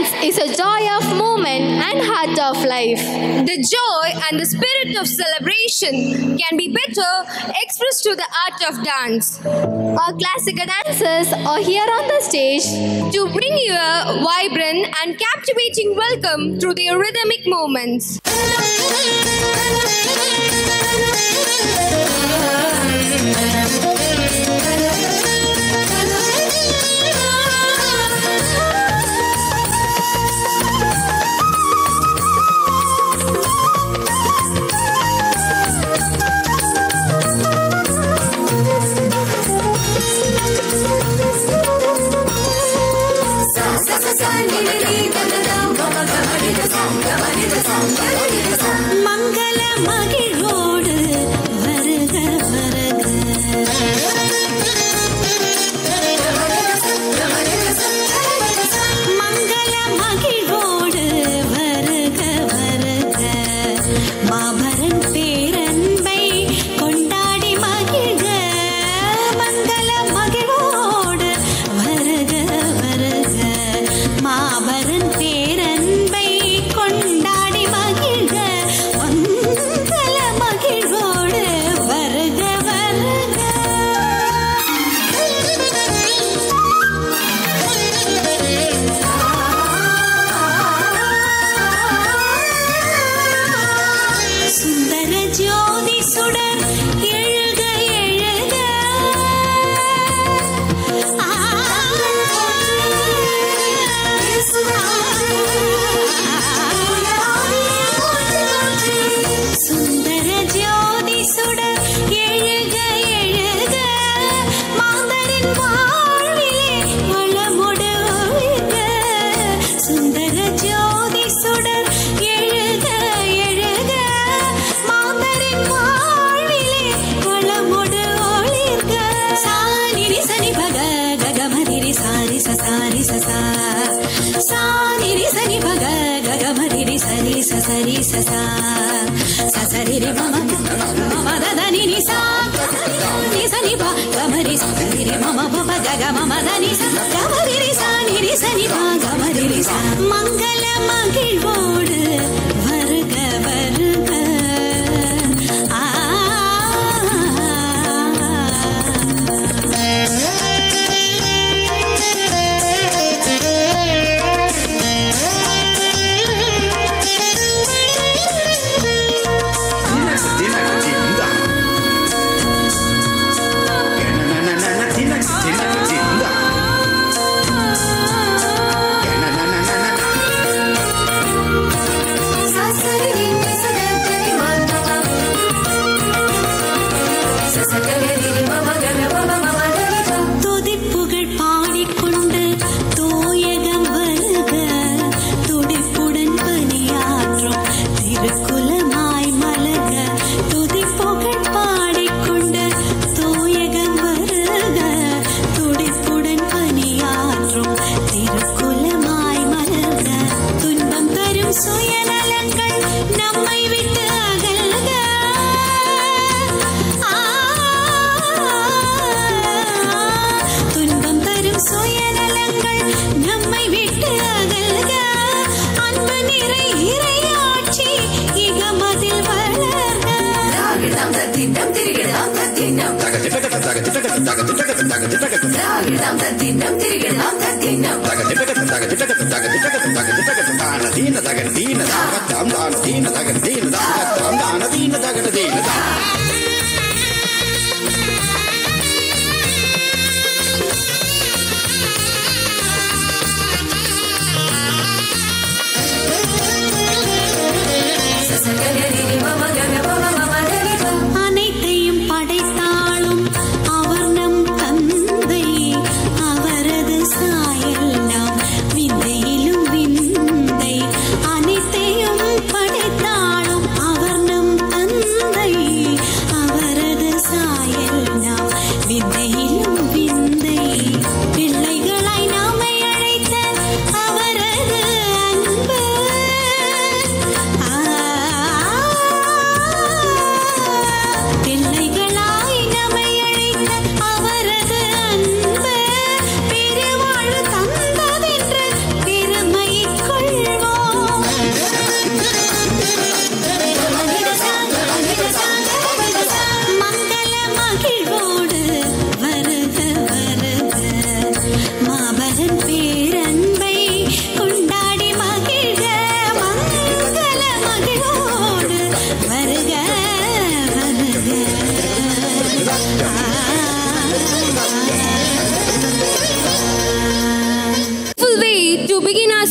dance is a joy of movement and heart of life. The joy and the spirit of celebration can be better expressed through the art of dance. Our classical dancers are here on the stage to bring you a vibrant and captivating welcome through their rhythmic movements. மங்கள மகிழ்வோடு வருக வருக மங்கள மகிழ்வோடு வருக வருக மாபரன் பேரன்பை கொண்டாடி மகிழ்க மங்கள மகிழ்வோடு வருக வருக மாபரன் பேரன்பை கொண்டாடி மகிழ்க மங்கள மகிழ்வோடு வருக வருக சுந்தர ஜோதி சுடர் எழுக எழுக சுந்தர ஜோதி சுடர் எழுக எழுக மாந்தரின் வாழ்விலே வளமொடு ஒழிக சுந்தர ஜோதி சுடர் எழுக எழுக மாந்தரின் வாழ்விலே வளமொடு ஒழிக சானிரி சனி பக ககமரிரி சாரி சசாரி சசா சானிரி சனி பக ககமரிரி சரி சசரி சசா சசரிரி மம மம ததனி நிசா நிசனி பா கமரி சசரிரி மம பப கக மம தனி சா கமரிரி சானிரி சனி பா கமரிரி சா மங்கள மகிழ்வோடு வருக வருக ஆ துதிப்புகழ் பாடிக்கொண்டு தூயகம் வருக துடிப்புடன் பணியாற்றும் திருக்குலமாய் மலக துதிப்புகழ் பாடிக்கொண்டு தூயகம் வருக துடிப்புடன் பணியாற்றும் திருக்குலமாய் மலக துன்பம் தரும் சுயநலங்கள் நம்மை விட்டு அகல்க துன்பம் தரும் சுயநலங்கள் நம்மை விட்டு அகல்க அன்பு நிறை இறையாட்சி இகமதில் வளர்க ராகிடம் தத்தினம் திரிகிடம் தத்தினம் ராகிடம் தத்தினம் திரிகிடம் தத்தினம் தீன தகன தீன தாகத்தாம் தான தீன தகன தீன தாகத்தாம் தான தீன தகன தீன அனைத்தையும் படைத்தாலும் அவர் நம் தந்தை அவரது சாயல் நாம் விந்தையிலும் விந்தை அனைத்தையும் படைத்தாலும் அவர் நம் தந்தை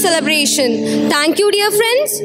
celebration. Thank you, dear friends.